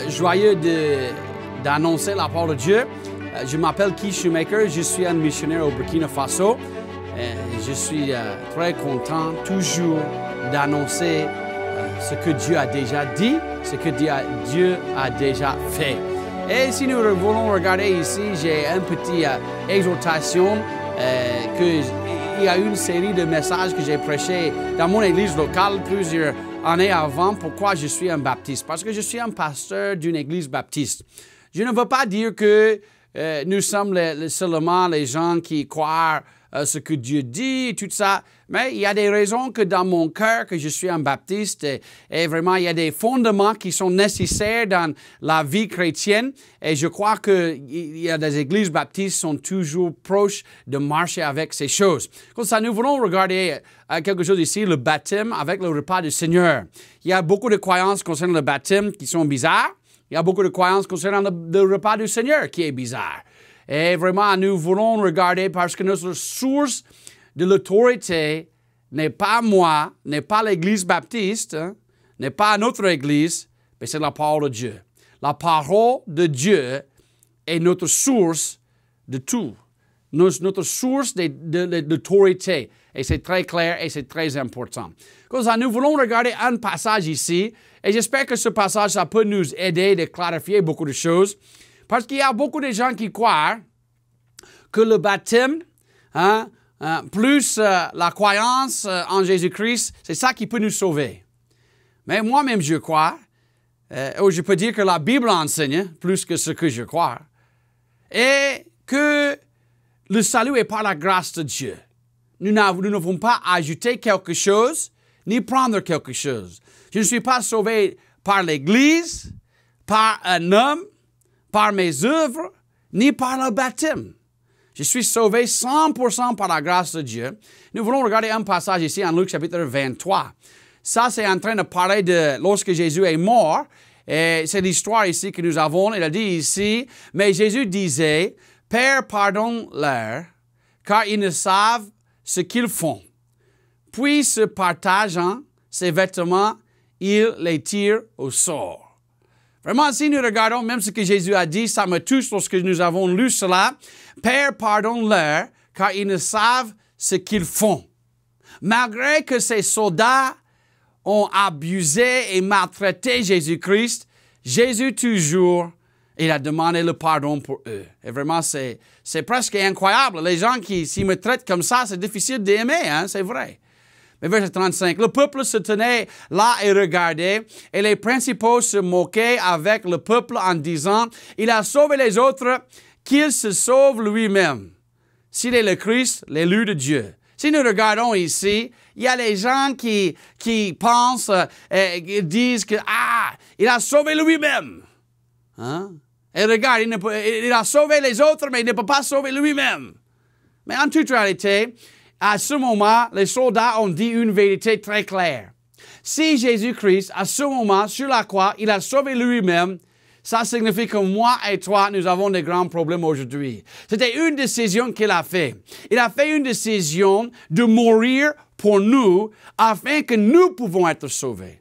joyeux d'annoncer la parole de Dieu. Je m'appelle Keith Shoemaker, je suis un missionnaire au Burkina Faso. Je suis très content toujours d'annoncer ce que Dieu a déjà dit, ce que Dieu a déjà fait. Et si nous voulons regarder ici, j'ai une petite exhortation il y a une série de messages que j'ai prêchés dans mon église locale plusieurs années avant. Pourquoi je suis un baptiste? Parce que je suis un pasteur d'une église baptiste. Je ne veux pas dire que nous sommes seulement les gens qui croient ce que Dieu dit et tout ça, mais il y a des raisons que dans mon cœur que je suis un baptiste et vraiment il y a des fondements qui sont nécessaires dans la vie chrétienne et je crois qu'il y a des églises baptistes qui sont toujours proches de marcher avec ces choses. Comme ça, nous voulons regarder quelque chose ici, le baptême avec le repas du Seigneur. Il y a beaucoup de croyances concernant le baptême qui sont bizarres. Il y a beaucoup de croyances concernant le repas du Seigneur qui est bizarre. Et vraiment, nous voulons regarder parce que notre source de l'autorité n'est pas moi, n'est pas l'Église baptiste, n'est pas notre Église, mais c'est la parole de Dieu. La parole de Dieu est notre source de tout, notre source de l'autorité. Et c'est très clair et c'est très important. Comme ça, nous voulons regarder un passage ici, et j'espère que ce passage, ça peut nous aider à clarifier beaucoup de choses. Parce qu'il y a beaucoup de gens qui croient que le baptême, plus la croyance en Jésus-Christ, c'est ça qui peut nous sauver. Mais moi-même, je crois, ou je peux dire que la Bible enseigne plus que ce que je crois, et que le salut est par la grâce de Dieu. Nous ne devons pas ajouter quelque chose, ni prendre quelque chose. Je ne suis pas sauvé par l'Église, par un homme, par mes œuvres, ni par le baptême. Je suis sauvé 100% par la grâce de Dieu. Nous voulons regarder un passage ici en Luc chapitre 23. Ça, c'est en train de parler de lorsque Jésus est mort. Et c'est l'histoire ici que nous avons. Il a dit ici, mais Jésus disait, « Père, pardonne-leur, car ils ne savent ce qu'ils font. » Puis, se partageant ses vêtements, il les tire au sort. Vraiment, si nous regardons même ce que Jésus a dit, ça me touche lorsque nous avons lu cela. Père, pardonne-leur, car ils ne savent ce qu'ils font. Malgré que ces soldats ont abusé et maltraité Jésus-Christ, Jésus toujours, il a demandé le pardon pour eux. Et vraiment, c'est presque incroyable. Les gens qui, s'ils me traitent comme ça, c'est difficile d'aimer, c'est vrai. Mais verset 35, le peuple se tenait là et regardait, et les principaux se moquaient avec le peuple en disant, il a sauvé les autres, qu'il se sauve lui-même. S'il est le Christ, l'élu de Dieu. Si nous regardons ici, il y a les gens qui pensent, disent que, il a sauvé lui-même. Et regarde, il a sauvé les autres, mais il ne peut pas sauver lui-même. Mais en toute réalité, à ce moment, les soldats ont dit une vérité très claire. Si Jésus-Christ, à ce moment, sur la croix, il a sauvé lui-même, ça signifie que moi et toi, nous avons des grands problèmes aujourd'hui. C'était une décision qu'il a fait. Il a fait une décision de mourir pour nous afin que nous pouvons être sauvés.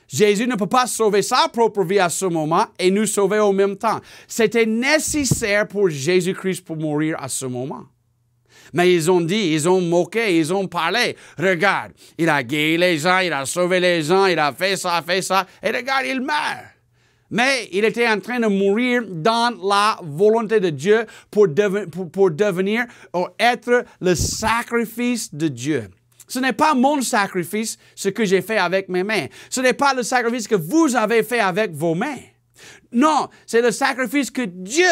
Jésus ne peut pas sauver sa propre vie à ce moment et nous sauver au même temps. C'était nécessaire pour Jésus-Christ pour mourir à ce moment. Mais ils ont dit, ils ont moqué, ils ont parlé. Regarde, il a guéri les gens, il a sauvé les gens, il a fait ça. Et regarde, il meurt. Mais il était en train de mourir dans la volonté de Dieu pour devenir ou être le sacrifice de Dieu. Ce n'est pas mon sacrifice, ce que j'ai fait avec mes mains. Ce n'est pas le sacrifice que vous avez fait avec vos mains. Non, c'est le sacrifice que Dieu,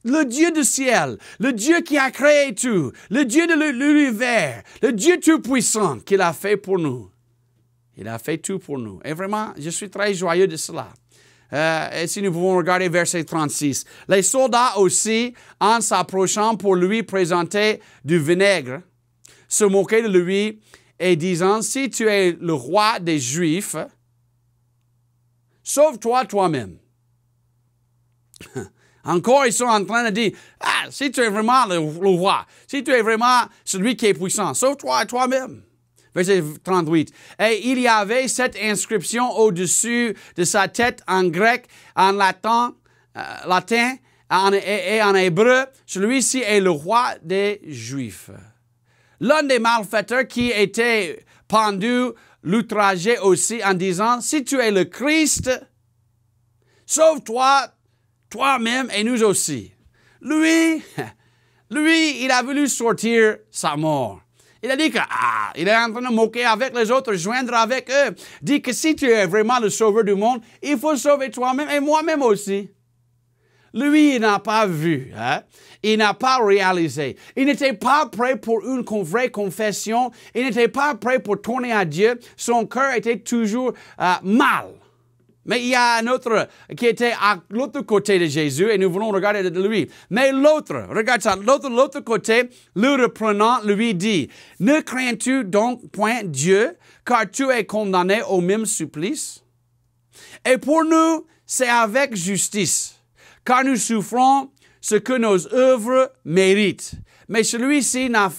le Dieu du ciel, le Dieu qui a créé tout, le Dieu de l'univers, le Dieu tout-puissant qu'il a fait pour nous. Il a fait tout pour nous. Et vraiment, je suis très joyeux de cela. Et si nous pouvons regarder verset 36. Les soldats aussi, en s'approchant pour lui présenter du vinaigre, se moquaient de lui et disant, si tu es le roi des Juifs, sauve-toi toi-même. Encore, ils sont en train de dire, si tu es vraiment le roi, si tu es vraiment celui qui est puissant, sauve-toi toi-même. Verset 38. Et il y avait cette inscription au-dessus de sa tête en grec, en latin et en hébreu. Celui-ci est le roi des Juifs. L'un des malfaiteurs qui était pendu l'outrageait aussi en disant, si tu es le Christ, sauve-toi, toi-même et nous aussi. Lui, il a voulu sortir sa mort. Il a dit que, il est en train de moquer avec les autres, joindre avec eux. Dit que si tu es vraiment le sauveur du monde, il faut sauver toi-même et moi-même aussi. Lui, il n'a pas vu, hein? Il n'a pas réalisé. Il n'était pas prêt pour une vraie confession. Il n'était pas prêt pour tourner à Dieu. Son cœur était toujours mal. Mais il y a un autre qui était à l'autre côté de Jésus et nous voulons regarder de lui. Mais l'autre, regarde ça, l'autre côté, le reprenant, lui dit, « Ne crains-tu donc point Dieu, car tu es condamné au même supplice? Et pour nous, c'est avec justice, car nous souffrons ce que nos œuvres méritent. Mais celui-ci n'a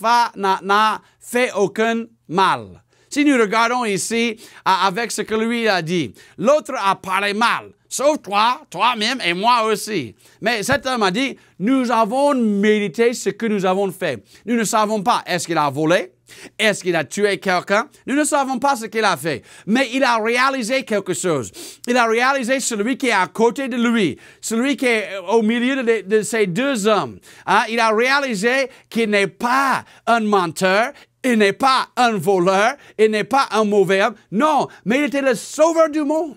fait aucun mal. » Si nous regardons ici avec ce que lui a dit, l'autre a parlé mal. Sauve-toi, toi-même et moi aussi. Mais cet homme a dit, nous avons mérité ce que nous avons fait. Nous ne savons pas, est-ce qu'il a volé? Est-ce qu'il a tué quelqu'un? Nous ne savons pas ce qu'il a fait. Mais il a réalisé quelque chose. Il a réalisé celui qui est à côté de lui, celui qui est au milieu de ces deux hommes. Hein? Il a réalisé qu'il n'est pas un menteur. Il n'est pas un voleur, il n'est pas un mauvais homme. Non, mais il était le sauveur du monde.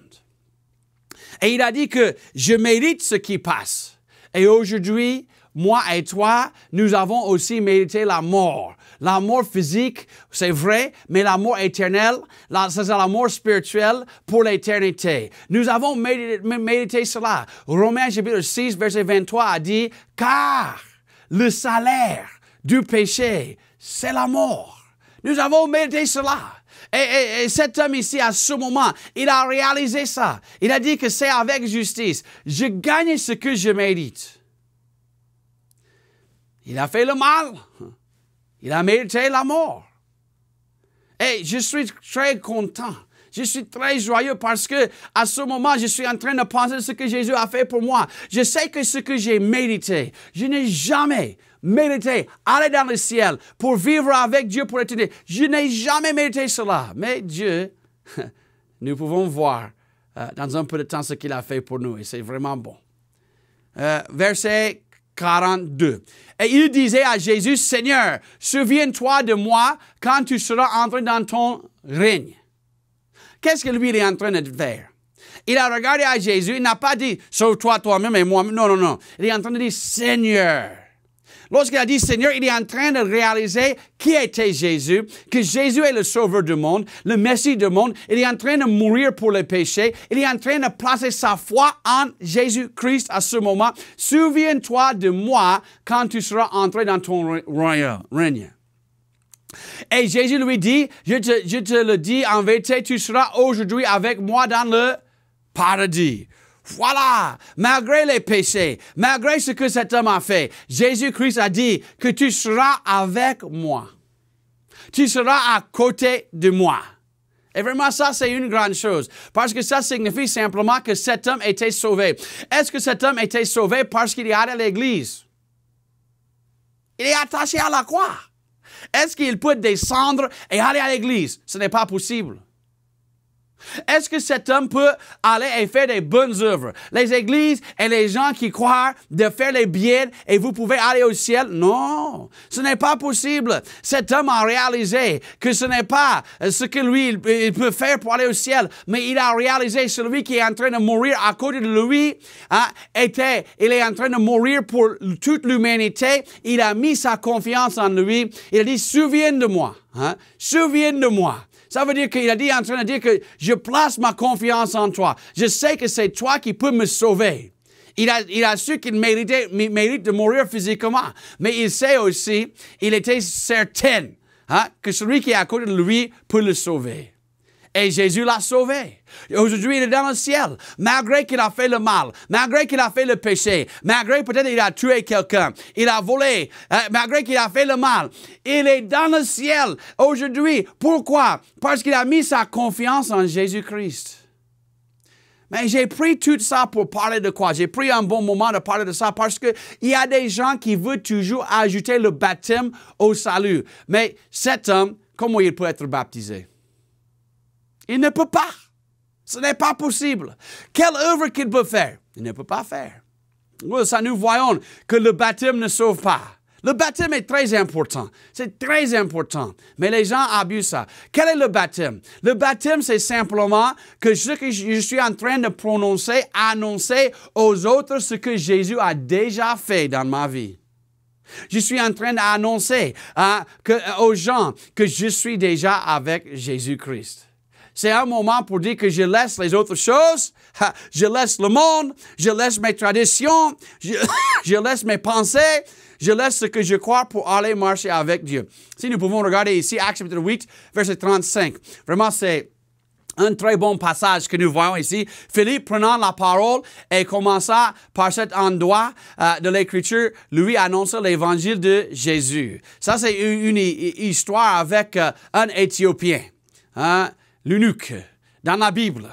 Et il a dit que je mérite ce qui passe. Et aujourd'hui, moi et toi, nous avons aussi mérité la mort. La mort physique, c'est vrai, mais la mort éternelle, c'est la mort spirituelle pour l'éternité. Nous avons mérité cela. Romains chapitre 6, verset 23 a dit, « Car le salaire du péché, c'est la mort. » Nous avons mérité cela. Et cet homme ici, à ce moment, il a réalisé ça. Il a dit que c'est avec justice. Je gagne ce que je mérite. Il a fait le mal. Il a mérité la mort. Et je suis très content. Je suis très joyeux parce que à ce moment, je suis en train de penser à ce que Jésus a fait pour moi. Je sais que ce que j'ai mérité, je n'ai jamais mérité aller dans le ciel pour vivre avec Dieu pour l'éternité. Je n'ai jamais mérité cela. Mais Dieu, nous pouvons voir dans un peu de temps ce qu'il a fait pour nous et c'est vraiment bon. Verset 42. Et il disait à Jésus, Seigneur, souviens-toi de moi quand tu seras entré dans ton règne. Qu'est-ce que lui il est en train de faire? Il a regardé à Jésus, il n'a pas dit, sauve-toi toi-même et moi. Non, non, non. Il est en train de dire, Seigneur. Lorsqu'il a dit Seigneur, il est en train de réaliser qui était Jésus, que Jésus est le sauveur du monde, le Messie du monde. Il est en train de mourir pour les péchés. Il est en train de placer sa foi en Jésus-Christ à ce moment. Souviens-toi de moi quand tu seras entré dans ton règne. Et Jésus lui dit, je te le dis en vérité, tu seras aujourd'hui avec moi dans le paradis. Voilà, malgré les péchés, malgré ce que cet homme a fait, Jésus-Christ a dit que tu seras avec moi. Tu seras à côté de moi. Et vraiment, ça, c'est une grande chose. Parce que ça signifie simplement que cet homme était sauvé. Est-ce que cet homme était sauvé parce qu'il est allé à l'église? Il est attaché à la croix. Est-ce qu'il peut descendre et aller à l'église? Ce n'est pas possible. Est-ce que cet homme peut aller et faire des bonnes œuvres? Les églises et les gens qui croient de faire les biens et vous pouvez aller au ciel? Non, ce n'est pas possible. Cet homme a réalisé que ce n'est pas ce que lui il peut faire pour aller au ciel, mais il a réalisé celui qui est en train de mourir à côté de lui, il est en train de mourir pour toute l'humanité. Il a mis sa confiance en lui. Il a dit, souviens de moi, souviens de moi. Ça veut dire qu'il a dit en train de dire que je place ma confiance en toi. Je sais que c'est toi qui peux me sauver. Il a su qu'il mérite de mourir physiquement. Mais il sait aussi, il était certain que celui qui est à côté de lui peut le sauver. Et Jésus l'a sauvé. Aujourd'hui, il est dans le ciel. Malgré qu'il a fait le mal, malgré qu'il a fait le péché, malgré peut-être qu'il a tué quelqu'un, il a volé, malgré qu'il a fait le mal, il est dans le ciel aujourd'hui. Pourquoi? Parce qu'il a mis sa confiance en Jésus-Christ. Mais j'ai pris tout ça pour parler de quoi? J'ai pris un bon moment de parler de ça parce qu'il y a des gens qui veulent toujours ajouter le baptême au salut. Mais cet homme, comment il peut être baptisé? Il ne peut pas. Ce n'est pas possible. Quelle œuvre qu'il peut faire? Il ne peut pas faire. Ça, nous voyons que le baptême ne sauve pas. Le baptême est très important. C'est très important. Mais les gens abusent ça. Quel est le baptême? Le baptême, c'est simplement que ce que je suis en train de prononcer, annoncer aux autres ce que Jésus a déjà fait dans ma vie. Je suis en train d'annoncer aux gens que je suis déjà avec Jésus-Christ. C'est un moment pour dire que je laisse les autres choses, je laisse le monde, je laisse mes traditions, je laisse mes pensées, je laisse ce que je crois pour aller marcher avec Dieu. Si nous pouvons regarder ici, Actes chapitre 8, verset 35. Vraiment, c'est un très bon passage que nous voyons ici. Philippe prenant la parole et commença par cet endroit de l'Écriture, lui annoncer l'évangile de Jésus. Ça, c'est une histoire avec un Éthiopien. L'eunuque, dans la Bible.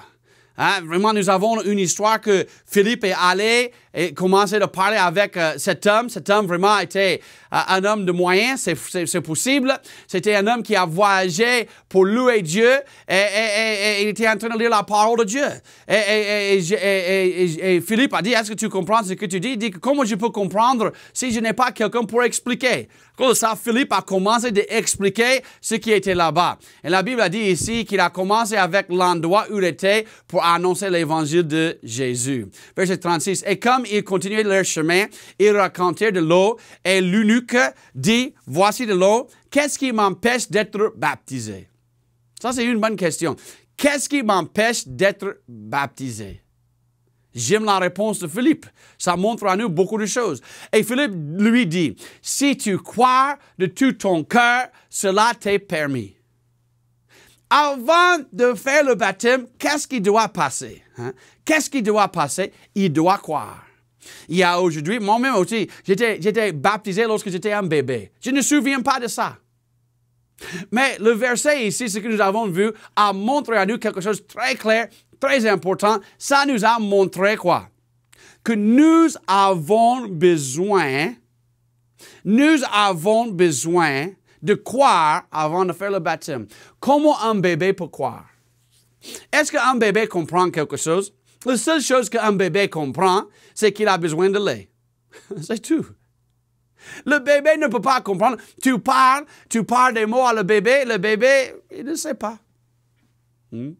Vraiment, nous avons une histoire que Philippe est allé et commençait de parler avec cet homme. Cet homme vraiment était un homme de moyens, c'est possible. C'était un homme qui a voyagé pour louer Dieu et il était en train de lire la parole de Dieu. Et Philippe a dit, est-ce que tu comprends ce que tu dis? Il dit, comment je peux comprendre si je n'ai pas quelqu'un pour expliquer? Comme ça, Philippe a commencé d'expliquer ce qui était là-bas. Et la Bible a dit ici qu'il a commencé avec l'endroit où il était pour annoncer l'évangile de Jésus. Verset 36. Et comme ils continuaient leur chemin, ils racontaient de l'eau et l'eunuque dit, voici de l'eau, qu'est-ce qui m'empêche d'être baptisé? Ça, c'est une bonne question. Qu'est-ce qui m'empêche d'être baptisé? J'aime la réponse de Philippe. Ça montre à nous beaucoup de choses. Et Philippe lui dit, si tu crois de tout ton cœur, cela t'est permis. Avant de faire le baptême, qu'est-ce qui doit passer? Qu'est-ce qui doit passer? Il doit croire. Il y a aujourd'hui, moi-même aussi, j'étais baptisé lorsque j'étais un bébé. Je ne me souviens pas de ça. Mais le verset ici, ce que nous avons vu, a montré à nous quelque chose de très clair, très important. Ça nous a montré quoi? Que nous avons besoin de croire avant de faire le baptême. Comment un bébé peut croire? Est-ce qu'un bébé comprend quelque chose? La seule chose qu'un bébé comprend, c'est qu'il a besoin de lait. C'est tout. Le bébé ne peut pas comprendre. Tu parles des mots à le bébé, il ne sait pas. Il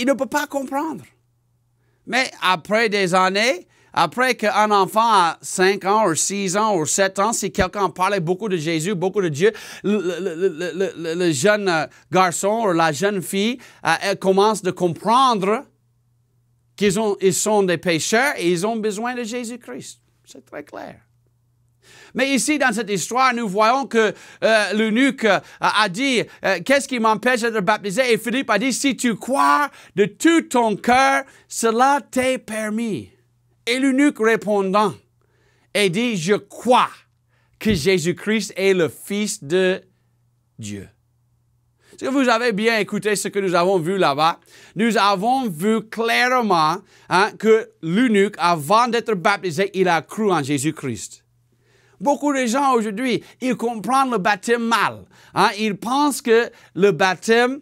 ne peut pas comprendre. Mais après des années, après qu'un enfant a 5 ans, ou 6 ans, ou 7 ans, si quelqu'un parlait beaucoup de Jésus, beaucoup de Dieu, le jeune garçon ou la jeune fille elle commence de comprendre qu'ils sont des pécheurs et ils ont besoin de Jésus-Christ. C'est très clair. Mais ici, dans cette histoire, nous voyons que l'eunuque a dit, qu'est-ce qui m'empêche d'être baptisé? Et Philippe a dit, si tu crois de tout ton cœur, cela t'est permis. Et l'eunuque répondant, et dit, je crois que Jésus-Christ est le Fils de Dieu. Est-ce que vous avez bien écouté ce que nous avons vu là-bas? Nous avons vu clairement que l'eunuque, avant d'être baptisé, il a cru en Jésus-Christ. Beaucoup de gens aujourd'hui, ils comprennent le baptême mal. Ils pensent que le baptême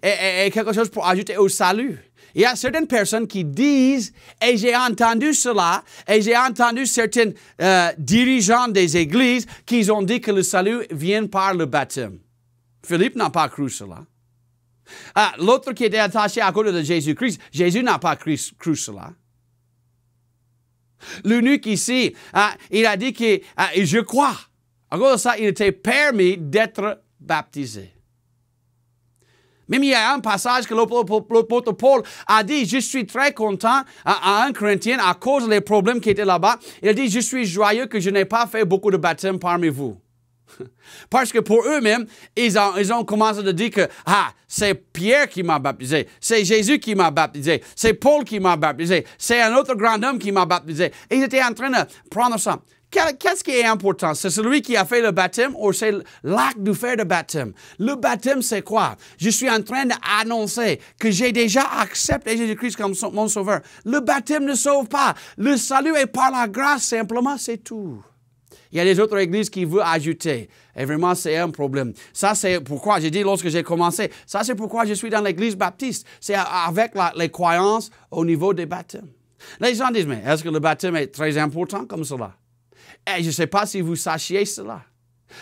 est quelque chose pour ajouter au salut. Il y a certaines personnes qui disent, et j'ai entendu cela, et j'ai entendu certains dirigeants des églises qui ont dit que le salut vient par le baptême. Philippe n'a pas cru cela. L'autre qui était attaché à côté de Jésus-Christ, Jésus n'a pas cru cela. L'eunuque ici, il a dit que je crois. À cause de ça, il était permis d'être baptisé. Même il y a un passage que l'apôtre Paul a dit, je suis très content à un chrétien à cause des problèmes qui étaient là-bas. Il a dit, je suis joyeux que je n'ai pas fait beaucoup de baptêmes parmi vous. Parce que pour eux-mêmes, ils ont commencé à dire que c'est Pierre qui m'a baptisé, c'est Jésus qui m'a baptisé, c'est Paul qui m'a baptisé, c'est un autre grand homme qui m'a baptisé. Et ils étaient en train de prendre ça. Qu'est-ce qui est important? C'est celui qui a fait le baptême ou c'est l'acte de faire le baptême? Le baptême, c'est quoi? Je suis en train d'annoncer que j'ai déjà accepté Jésus-Christ comme mon sauveur. Le baptême ne sauve pas. Le salut est par la grâce, simplement, c'est tout. Il y a des autres églises qui veulent ajouter. Et vraiment, c'est un problème. Ça, c'est pourquoi, j'ai dit lorsque j'ai commencé, ça, c'est pourquoi je suis dans l'église baptiste. C'est avec les croyances au niveau des baptêmes. Les gens disent, mais est-ce que le baptême est très important comme cela? Et je ne sais pas si vous sachiez cela.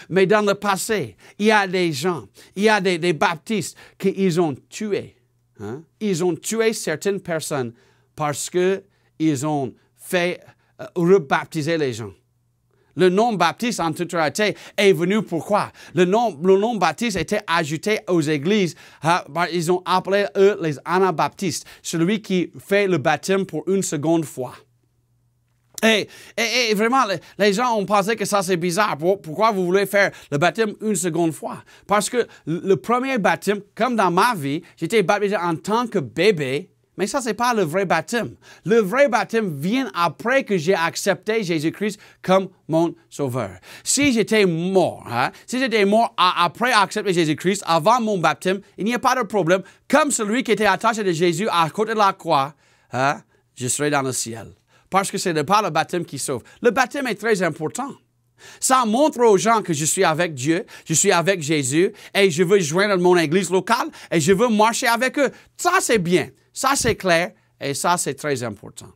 Mais dans le passé, il y a des gens, il y a des baptistes qu'ils ont tués. Hein? Ils ont tué certaines personnes parce qu'ils ont fait rebaptiser les gens. Le nom baptiste en toute réalité est venu pourquoi? Le nom baptiste était ajouté aux églises. Ils ont appelé eux les anabaptistes, celui qui fait le baptême pour une seconde fois. Et vraiment, les gens ont pensé que ça c'est bizarre. Pourquoi vous voulez faire le baptême une seconde fois? Parce que le premier baptême, comme dans ma vie, j'étais baptisé en tant que bébé. Mais ça, ce n'est pas le vrai baptême. Le vrai baptême vient après que j'ai accepté Jésus-Christ comme mon sauveur. Si j'étais mort, après accepter Jésus-Christ, avant mon baptême, il n'y a pas de problème. Comme celui qui était attaché de Jésus à côté de la croix, je serai dans le ciel. Parce que ce n'est pas le baptême qui sauve. Le baptême est très important. Ça montre aux gens que je suis avec Dieu, je suis avec Jésus, et je veux joindre mon église locale, et je veux marcher avec eux. Ça, c'est bien. Ça, c'est clair et ça, c'est très important.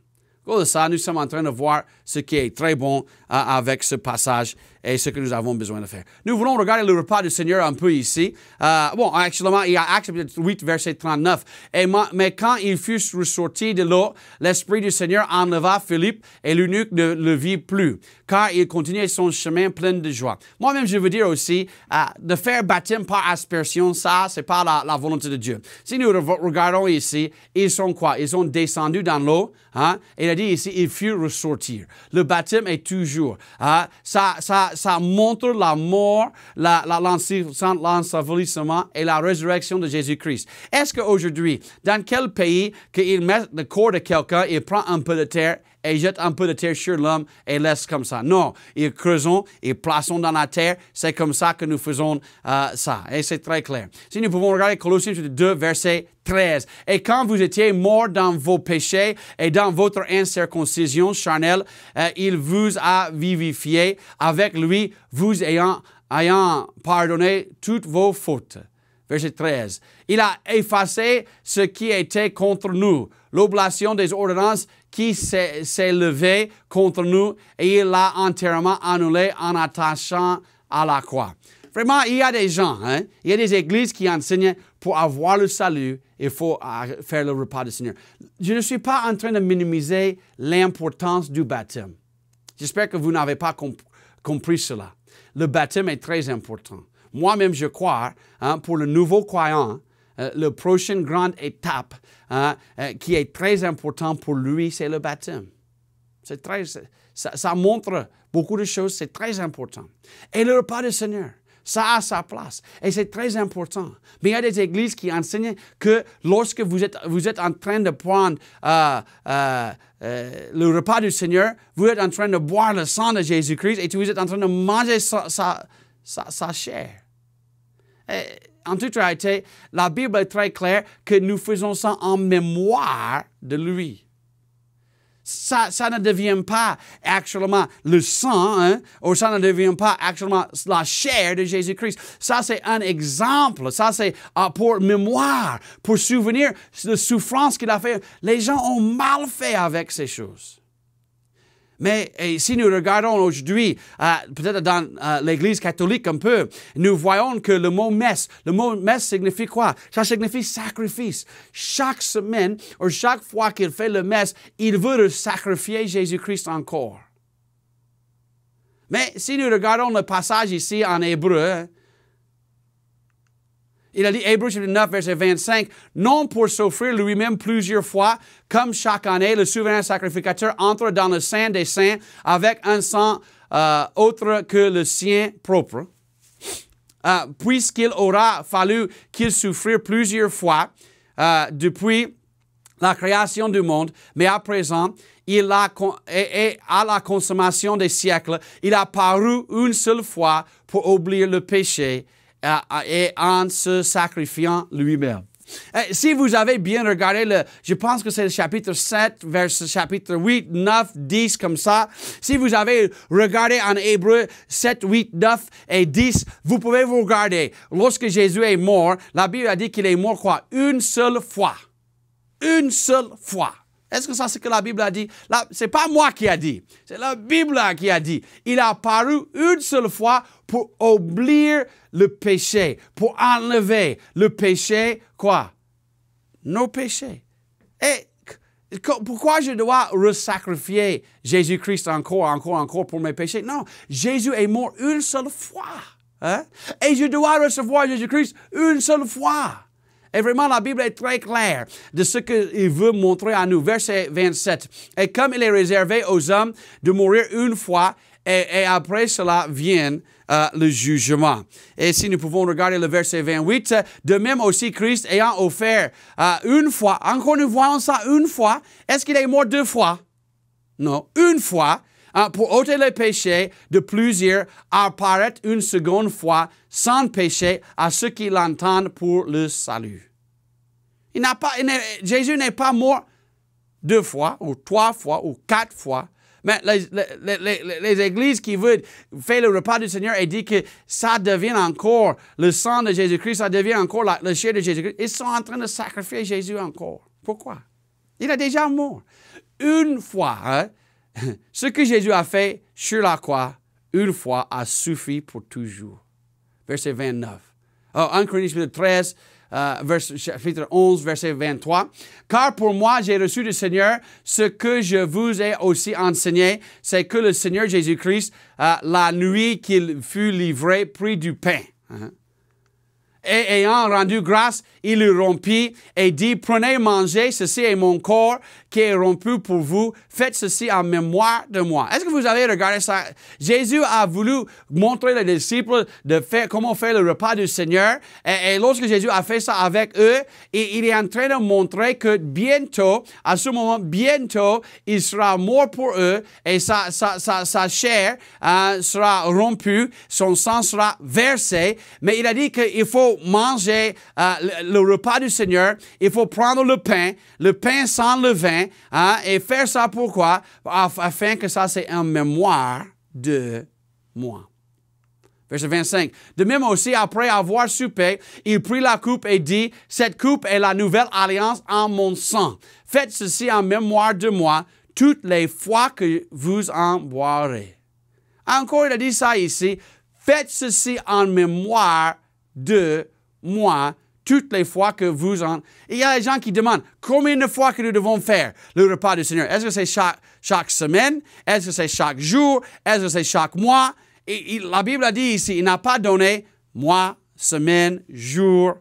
Au de ça, nous sommes en train de voir ce qui est très bon avec ce passage et ce que nous avons besoin de faire. Nous voulons regarder le repas du Seigneur un peu ici. Actuellement, il y a Actes 8, verset 39. Mais quand il fut ressorti de l'eau, l'Esprit du Seigneur enleva Philippe et l'eunuque ne le vit plus, car il continuait son chemin plein de joie. Moi-même, je veux dire aussi, de faire baptême par aspersion, ça, c'est pas la volonté de Dieu. Si nous regardons ici, ils sont quoi? Ils sont descendus dans l'eau, et il a dit ici, il fut ressortir. Le baptême est toujours, ça montre la mort, l'ensevelissement et la résurrection de Jésus-Christ. Est-ce qu'aujourd'hui, dans quel pays, qu'il met le corps de quelqu'un, il prend un peu de terre et jette un peu de terre sur l'homme et laisse comme ça? Non, ils creusons, ils plaçons dans la terre. C'est comme ça que nous faisons ça. Et c'est très clair. Si nous pouvons regarder Colossiens 2, verset 13. Et quand vous étiez morts dans vos péchés et dans votre incirconcision charnelle, il vous a vivifié avec lui, vous ayant pardonné toutes vos fautes. Verset 13. Il a effacé ce qui était contre nous, l'oblation des ordonnances qui s'est levée contre nous, et il l'a entièrement annulé en attachant à la croix. Vraiment, il y a des gens, il y a des églises qui enseignent pour avoir le salut, il faut faire le repas du Seigneur. Je ne suis pas en train de minimiser l'importance du baptême. J'espère que vous n'avez pas compris cela. Le baptême est très important. Moi-même, je crois, pour le nouveau croyant, la prochaine grande étape qui est très importante pour lui, c'est le baptême. Ça montre beaucoup de choses, c'est très important. Et le repas du Seigneur, ça a sa place et c'est très important. Mais il y a des églises qui enseignent que lorsque vous êtes en train de prendre le repas du Seigneur, vous êtes en train de boire le sang de Jésus-Christ et vous êtes en train de manger sa chair. En toute réalité, la Bible est très claire que nous faisons ça en mémoire de lui. Ça ne devient pas actuellement le sang, ou ça ne devient pas actuellement la chair de Jésus-Christ. Ça, c'est un exemple. Ça, c'est pour mémoire, pour souvenir de la souffrance qu'il a fait. Les gens ont mal fait avec ces choses. Mais si nous regardons aujourd'hui, peut-être dans l'Église catholique un peu, nous voyons que le mot messe signifie quoi? Ça signifie sacrifice. Chaque semaine, ou chaque fois qu'il fait le messe, il veut sacrifier Jésus-Christ encore. Mais si nous regardons le passage ici en hébreu, il a dit, Hébreux 9, verset 25, « Non pour s'offrir lui-même plusieurs fois, comme chaque année, le souverain sacrificateur entre dans le Saint des Saints avec un sang autre que le sien propre. » puisqu'il aura fallu qu'il souffre plusieurs fois depuis la création du monde, mais à présent, et à la consommation des siècles, il a paru une seule fois pour oublier le péché et en se sacrifiant lui-même. Si vous avez bien regardé, je pense que c'est le chapitre 7, verset chapitre 8, 9, 10, comme ça. Si vous avez regardé en hébreu 7, 8, 9 et 10, vous pouvez vous regarder. Lorsque Jésus est mort, la Bible a dit qu'il est mort quoi? Une seule fois. Une seule fois. Est-ce que ça, c'est ce que la Bible a dit? Ce n'est pas moi qui a dit. C'est la Bible qui a dit. Il a apparu une seule fois pour oublier le péché, pour enlever le péché, quoi? Nos péchés. Et pourquoi je dois resacrifier Jésus-Christ encore pour mes péchés? Non, Jésus est mort une seule fois. Hein? Et je dois recevoir Jésus-Christ une seule fois. Et vraiment, la Bible est très claire de ce qu'il veut montrer à nous. Verset 27. Et comme il est réservé aux hommes de mourir une fois, et après cela vient le jugement. Et si nous pouvons regarder le verset 28, de même aussi Christ ayant offert une fois, encore nous voyons ça une fois, est-ce qu'il est mort deux fois? Non, une fois. Pour ôter le péché de plusieurs, apparaître une seconde fois sans péché à ceux qui l'entendent pour le salut. Jésus n'est pas mort deux fois, ou trois fois, ou quatre fois. Mais les églises qui veulent faire le repas du Seigneur et disent que ça devient encore le sang de Jésus-Christ, ça devient encore le chair de Jésus-Christ, ils sont en train de sacrifier Jésus encore. Pourquoi? Il est déjà mort. Une fois, hein? Ce que Jésus a fait sur la croix, une fois, a suffi pour toujours. Verset 29. 1 Corinthiens 13, chapitre 11, verset 23. Car pour moi, j'ai reçu du Seigneur ce que je vous ai aussi enseigné, c'est que le Seigneur Jésus-Christ, la nuit qu'il fut livré, prit du pain. Et ayant rendu grâce, il le rompit et dit, prenez, mangez, ceci est mon corps qui est rompu pour vous. Faites ceci en mémoire de moi. Est-ce que vous avez regardé ça? Jésus a voulu montrer aux disciples comment faire le repas du Seigneur. Et lorsque Jésus a fait ça avec eux, il est en train de montrer que bientôt, à ce moment, bientôt, il sera mort pour eux et sa chair sera rompue, son sang sera versé. Mais il a dit qu'il faut manger le repas du Seigneur, il faut prendre le pain sans levain, et faire ça pourquoi? Afin que ça c'est en mémoire de moi. Verset 25. De même aussi, après avoir soupé, il prit la coupe et dit, cette coupe est la nouvelle alliance en mon sang. Faites ceci en mémoire de moi, toutes les fois que vous en boirez. Encore, il a dit ça ici, faites ceci en mémoire de moi, toutes les fois que vous en... Il y a des gens qui demandent, combien de fois que nous devons faire le repas du Seigneur? Est-ce que c'est chaque semaine? Est-ce que c'est chaque jour? Est-ce que c'est chaque mois? Et la Bible a dit ici, il n'a pas donné mois, semaine, jour,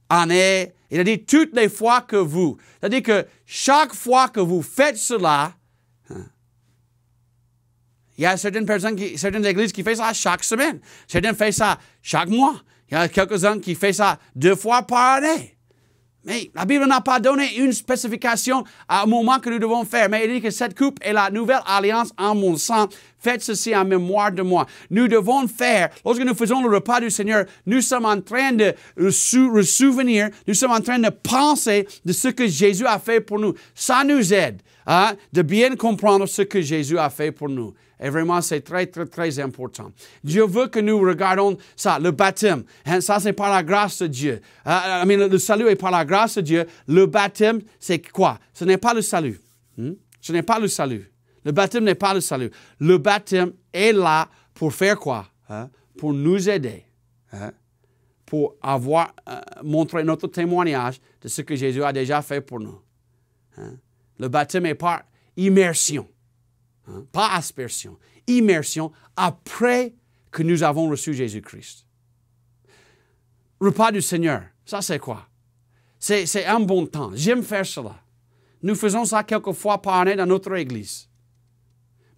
année. Il a dit toutes les fois que vous. C'est-à-dire que chaque fois que vous faites cela, il y a certaines églises qui font ça chaque semaine. Certaines font ça chaque mois. Il y a quelques-uns qui font ça 2 fois par année. Mais la Bible n'a pas donné une spécification au moment que nous devons faire. Mais il dit que cette coupe est la nouvelle alliance en mon sang. Faites ceci en mémoire de moi. Nous devons faire, lorsque nous faisons le repas du Seigneur, nous sommes en train de souvenir, nous sommes en train de penser de ce que Jésus a fait pour nous. Ça nous aide de bien comprendre ce que Jésus a fait pour nous. Et vraiment, c'est très, très, très important. Dieu veut que nous regardions ça, le baptême. Ça, c'est par la grâce de Dieu. Le salut est par la grâce de Dieu. Le baptême, c'est quoi? Ce n'est pas le salut. Ce n'est pas le salut. Le baptême n'est pas le salut. Le baptême est là pour faire quoi? Pour nous aider. Pour montrer notre témoignage de ce que Jésus a déjà fait pour nous. Le baptême est par immersion. Pas aspersion, immersion après que nous avons reçu Jésus-Christ. Repas du Seigneur, ça c'est quoi? C'est un bon temps. J'aime faire cela. Nous faisons ça quelques fois par année dans notre église.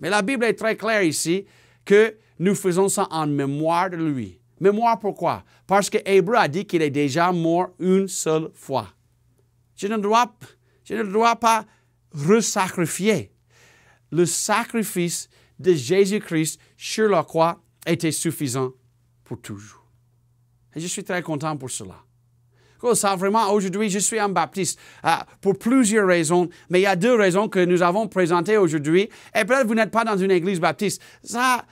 Mais la Bible est très claire ici que nous faisons ça en mémoire de lui. Mémoire pourquoi? Parce que Hébreu a dit qu'il est déjà mort une seule fois. Je ne dois pas resacrifier. Le sacrifice de Jésus-Christ sur la croix était suffisant pour toujours. Et je suis très content pour cela. Ça, vraiment, aujourd'hui, je suis un baptiste pour plusieurs raisons, mais il y a 2 raisons que nous avons présentées aujourd'hui. Et peut-être vous n'êtes pas dans une église baptiste. Ça,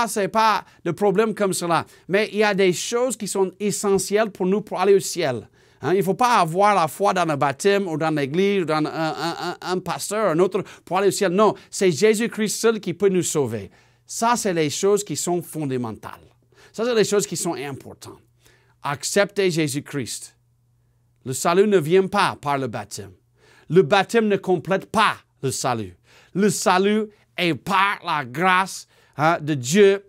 c'est pas de problème comme cela. Mais il y a des choses qui sont essentielles pour nous pour aller au ciel. Il ne faut pas avoir la foi dans le baptême ou dans l'église ou dans un pasteur, un autre pour aller au ciel. Non, c'est Jésus-Christ seul qui peut nous sauver. Ça, c'est les choses qui sont fondamentales. Ça, c'est les choses qui sont importantes. Acceptez Jésus-Christ. Le salut ne vient pas par le baptême. Le baptême ne complète pas le salut. Le salut est par la grâce de Dieu,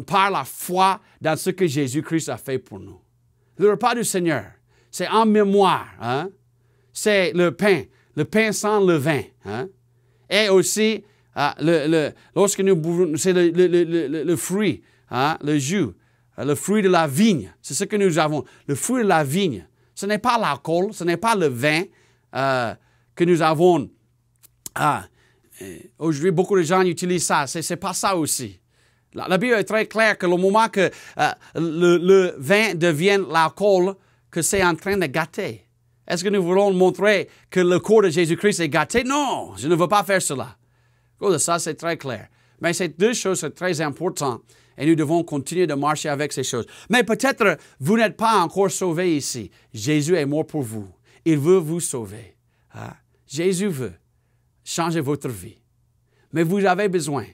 par la foi dans ce que Jésus-Christ a fait pour nous. Le repas du Seigneur, c'est en mémoire. C'est le pain sans levain. Et aussi, lorsque nous buvons, c'est le fruit, le jus. Le fruit de la vigne, c'est ce que nous avons. Le fruit de la vigne, ce n'est pas l'alcool, ce n'est pas le vin que nous avons. Aujourd'hui, beaucoup de gens utilisent ça. Ce n'est pas ça aussi. La Bible est très claire que le moment que le vin devienne l'alcool, que c'est en train de gâter. Est-ce que nous voulons montrer que le corps de Jésus-Christ est gâté? Non, je ne veux pas faire cela. Ça, c'est très clair. Mais ces 2 choses sont très importantes. Et nous devons continuer de marcher avec ces choses. Mais peut-être vous n'êtes pas encore sauvé ici. Jésus est mort pour vous. Il veut vous sauver. Jésus veut changer votre vie. Mais vous avez besoin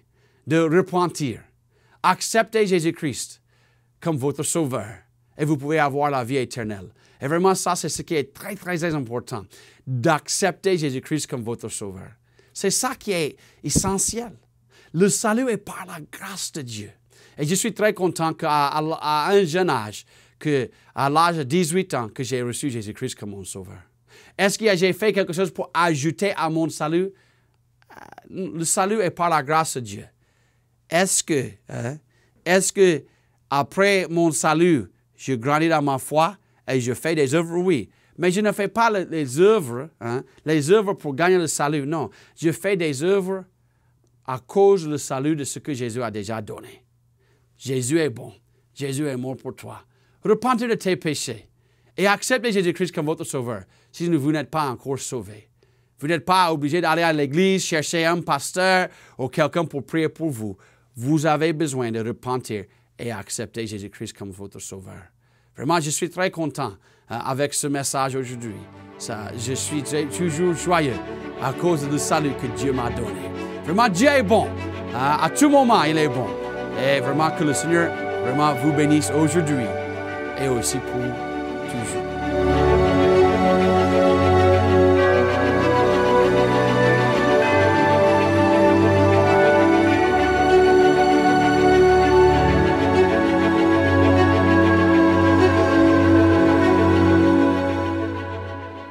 de repentir. Acceptez Jésus-Christ comme votre sauveur. Et vous pouvez avoir la vie éternelle. Et vraiment, ça, c'est ce qui est très, très important. D'accepter Jésus-Christ comme votre sauveur. C'est ça qui est essentiel. Le salut est par la grâce de Dieu. Et je suis très content qu'à un jeune âge, à l'âge de 18 ans, que j'ai reçu Jésus-Christ comme mon sauveur. Est-ce que j'ai fait quelque chose pour ajouter à mon salut? Le salut est par la grâce de Dieu. Est-ce que après mon salut, je grandis dans ma foi et je fais des œuvres? Oui. Mais je ne fais pas les œuvres pour gagner le salut. Non. Je fais des œuvres à cause du salut de ce que Jésus a déjà donné. Jésus est bon. Jésus est mort pour toi. Repentez de tes péchés et acceptez Jésus-Christ comme votre sauveur si vous n'êtes pas encore sauvé. Vous n'êtes pas obligé d'aller à l'église, chercher un pasteur ou quelqu'un pour prier pour vous. Vous avez besoin de repentir et accepter Jésus-Christ comme votre sauveur. Vraiment, je suis très content avec ce message aujourd'hui. Je suis toujours joyeux à cause du salut que Dieu m'a donné. Vraiment, Dieu est bon. À tout moment, il est bon. Et vraiment que le Seigneur vraiment vous bénisse aujourd'hui et aussi pour